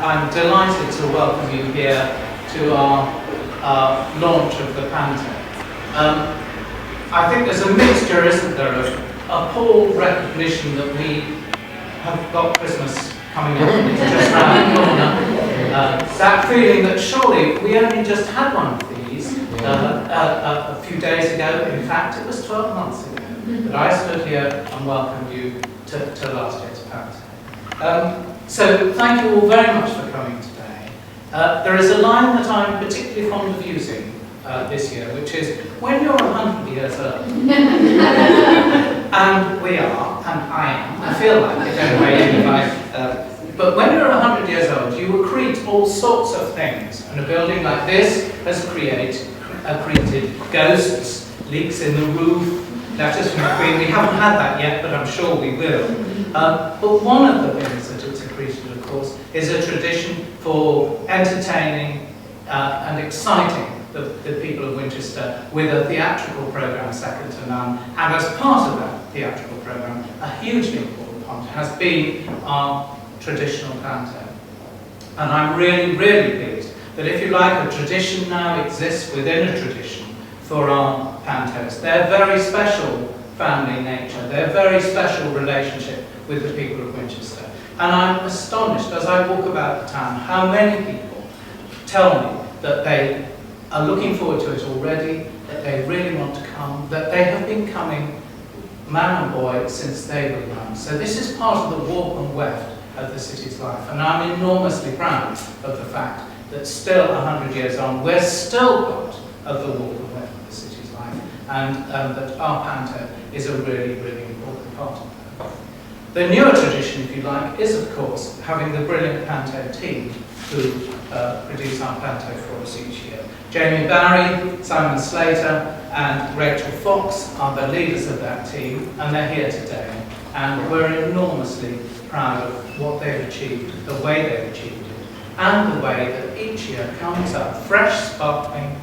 I'm delighted to welcome you here to our launch of the Panto. I think there's a mixture, isn't there, of a full recognition that we have got Christmas coming up, it's just round the corner. That feeling that surely we only just had one of these a few days ago. In fact, it was 12 months ago that I stood here and welcomed you to last year's Panto. So thank you all very much for coming today. There is a line that I'm particularly fond of using this year, which is, when you're 100 years old, and we are, and I am, I feel like it anyway, anyway, but when you're 100 years old, you accrete all sorts of things, and a building like this has created ghosts, leaks in the roof, letters from the Queen. We haven't had that yet, but I'm sure we will. But one of the things that it's accreted, of course, is a tradition for entertaining and exciting the people of Winchester with a theatrical programme second to none, and as part of that theatrical programme, a hugely important part has been our traditional Panto. And I'm really, really pleased that, if you like, a tradition now exists within a tradition for our Pantos. Their very special family nature, their very special relationship with the people of Winchester. And I'm astonished as I walk about the town how many people tell me that they are looking forward to it already, that they really want to come, that they have been coming, man and boy, since they were young. So this is part of the warp and weft of the city's life, and I'm enormously proud of the fact that still 100 years on, we're still part of the warp and weft of the city's life, and that our Panto is a really, really important part of that. The newer tradition, if you like, is of course having the brilliant Panto team who produce our Panto for us each year. Jamie Barry, Simon Slater and Rachel Fox are the leaders of that team, and they're here today. And we're enormously proud of what they've achieved, the way they've achieved it, and the way that each year comes up fresh, sparkling,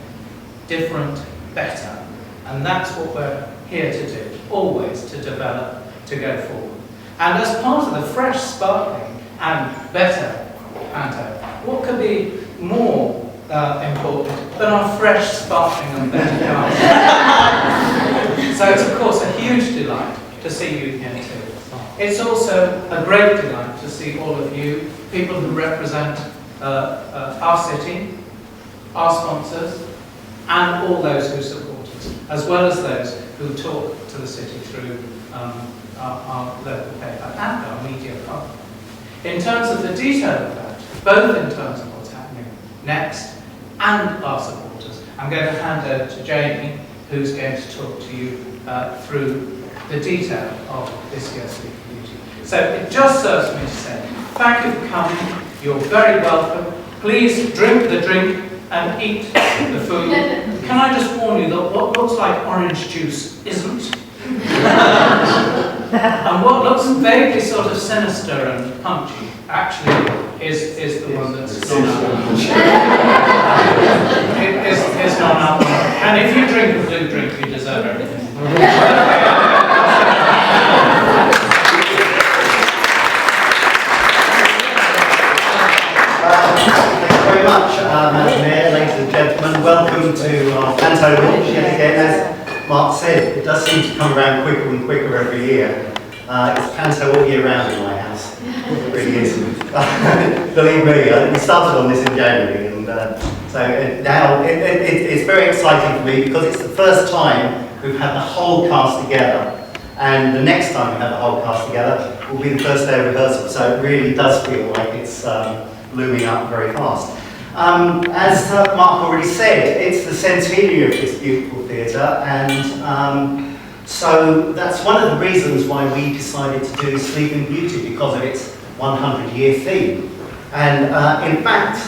different, better. And that's what we're here to do, always to develop, to go forward. And as part of the fresh, sparkling and better Panto, what could be more important than our fresh, sparkling and better cars? So it's of course a huge delight to see you here too. It's also a great delight to see all of you, people who represent our city, our sponsors, and all those who support us, as well as those who talk to the city through our local paper and our media partner. In terms of the detail of that, both in terms of what's happening next and our supporters, I'm going to hand over to Jamie, who's going to talk to you through the detail of this year's Sleeping Beauty. So it just serves me to say thank you for coming, you're very welcome, please drink the drink and eat the food. Can I just warn you that what looks like orange juice isn't? And what looks vaguely sort of sinister and punchy actually is the one that's non-alcoholic. It's non-alcoholic. And if you drink a blue drink, you deserve everything. Thank you very much, Madam Mayor, ladies and gentlemen. Welcome to our Panto launch yet again. As Mark said, it does seem to come around quicker and quicker every year. It's Panto all year round in my house. It really is. Believe me, we started on this in January, and so now it's very exciting for me because it's the first time we've had the whole cast together. And the next time we have the whole cast together will be the first day of rehearsal, so it really does feel like it's looming up very fast. As Mark already said, it's the centenary of this beautiful theatre, and so that's one of the reasons why we decided to do Sleeping Beauty, because of its 100-year theme. And in fact,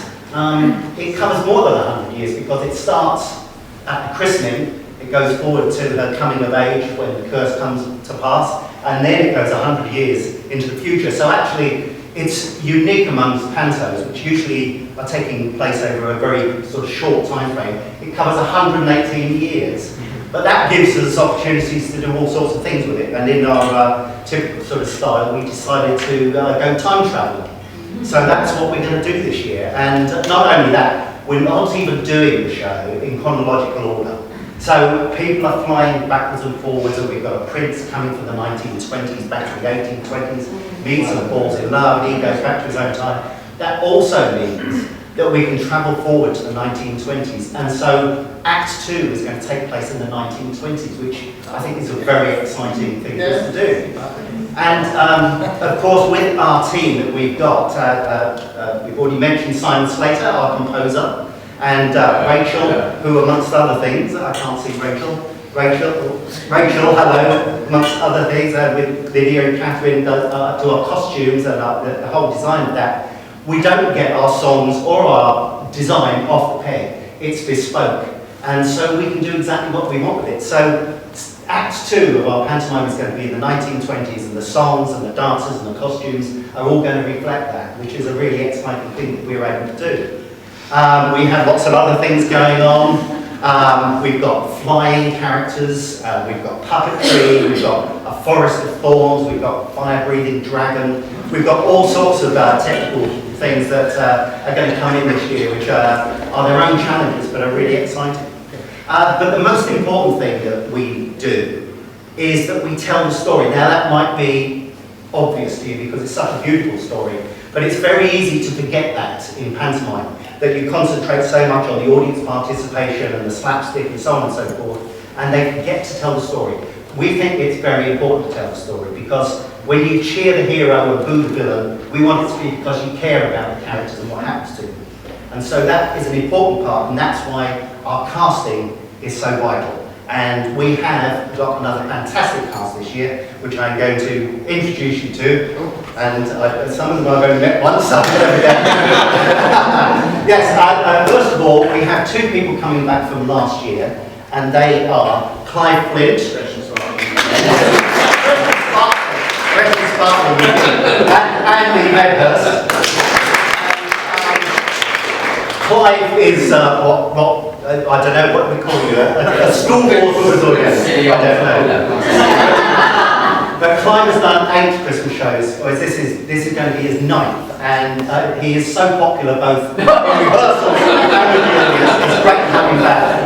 it covers more than 100 years, because it starts at the christening, it goes forward to her coming of age when the curse comes to pass, and then it goes 100 years into the future. So actually, it's unique amongst pantos, which usually are taking place over a very sort of short time frame. It covers 118 years. But that gives us opportunities to do all sorts of things with it. And in our typical sort of style, we decided to go time travel. So that's what we're going to do this year. And not only that, we're not even doing the show in chronological order. So people are flying backwards and forwards, and we've got a prince coming from the 1920s back to the 1820s, meets and falls in love, and he goes back to his own time. That also means that we can travel forward to the 1920s. And so Act 2 is going to take place in the 1920s, which I think is a very exciting thing for us to do. And of course, with our team that we've got, we've already mentioned Simon Slater, our composer, and Rachel, who amongst other things, I can't see Rachel, hello, amongst other things, with Lydia and Catherine do our costumes and the whole design of that. We don't get our songs or our design off the peg, it's bespoke. And so we can do exactly what we want with it. So Act 2 of our pantomime is going to be in the 1920s, and the songs and the dances and the costumes are all going to reflect that, which is a really exciting thing that we're able to do. We have lots of other things going on. We've got flying characters, we've got puppetry, we've got a forest of thorns, we've got fire-breathing dragon, we've got all sorts of technical things that are going to come in this year, which are their own challenges, but are really exciting. But the most important thing that we do is that we tell the story. Now that might be obvious to you because it's such a beautiful story, but it's very easy to forget that in pantomime, that you concentrate so much on the audience participation and the slapstick and so on and so forth, and they forget to tell the story. We think it's very important to tell the story because when you cheer the hero and boo the villain, we want it to be because you care about the characters and what happens to them. And so that is an important part, and that's why our casting is so vital. And we have got another fantastic cast this year, which I'm going to introduce you to. And some of them I've only met once. Yes, first of all, we have two people coming back from last year, and they are Clive Flint, and Andy Medhurst. Clive is what I don't know what we call you, a schoolboard audience. I don't know. But Clive has done 8 Christmas shows. Or this is going to be his 9th, and he is so popular both in rehearsals and with the audience. It's great to have him back.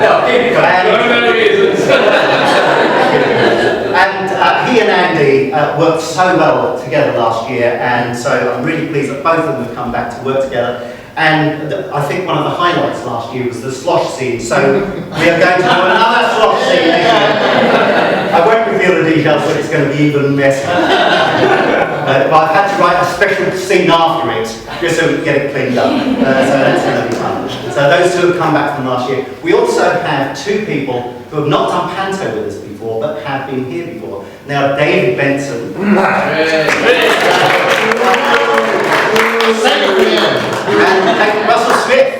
And he and Andy worked so well together last year, and so I'm really pleased that both of them have come back to work together. And I think one of the highlights last year was the slosh scene, so we are going to do another slosh scene this year. I won't reveal the details, but it's going to be even messier. But I've had to write a special scene after it, just so we can get it cleaned up. So that's going to be fun. So those two have come back from last year. We also have 2 people who have not done Panto with us before, but have been here before. Now, David Benson. And Russell Smith.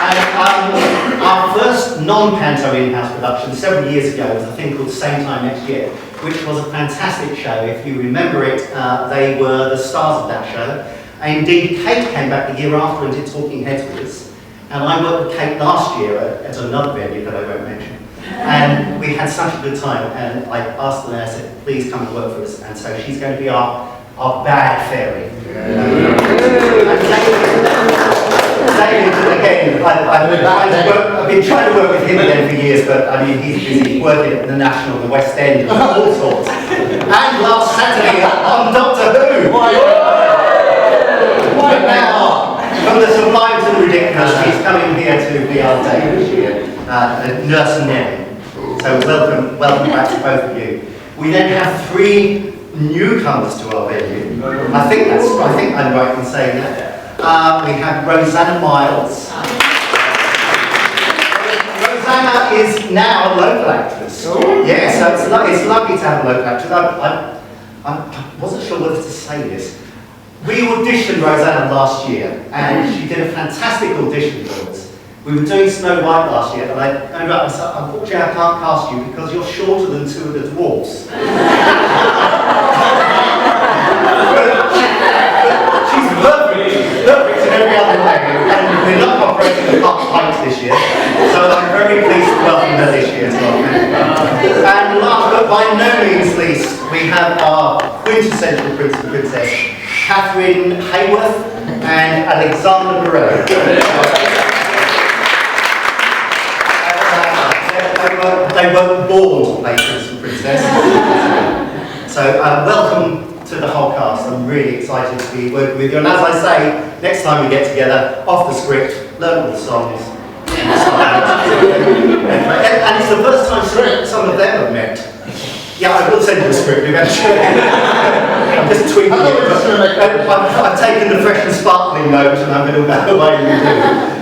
And our first non-Panto in-house production several years ago was a thing called Same Time Next Year, which was a fantastic show. If you remember it, they were the stars of that show. And indeed, Kate came back the year after and did Talking Heads with us. And I worked with Kate last year at another venue that I won't mention. And we had such a good time, and I asked her and I said, please come and work for us. And so she's going to be our bad fairy. David, again, I've been trying to work with him again for years, but I mean, he's busy working at the National, the West End, and all sorts. And last Saturday on Doctor Who. But now, from the sublime to the ridiculous, he's coming here to be our day this year, Nurse Nelly. So welcome back to both of you. We then have 3 newcomers to our venue. I think I'm right in saying that. We have Rosanna Miles. Rosanna is now a local actress. Yeah, so it's lovely to have a local actress. I wasn't sure whether to say this. We auditioned Rosanna last year, and she did a fantastic audition for us. We were doing Snow White last year, and I ended up and said, unfortunately I can't cast you because you're shorter than 2 of the dwarfs. She's perfect in every other way, and we're not operating the hot pipes this year, so I'm very pleased to welcome her this year to our festival. And last but by no means least, we have our quintessential Catherine Hayworth, and Alexander Morello. They weren't born to play Prince and Princess. So welcome to the whole cast. I'm really excited to be working with you. And as I say, next time we get together, off the script, learn all the songs. And it's the first time some of them have met. Yeah, I will send you a script eventually. I'm just tweaking it. I've taken the fresh and sparkling note and I'm going to go away and do it.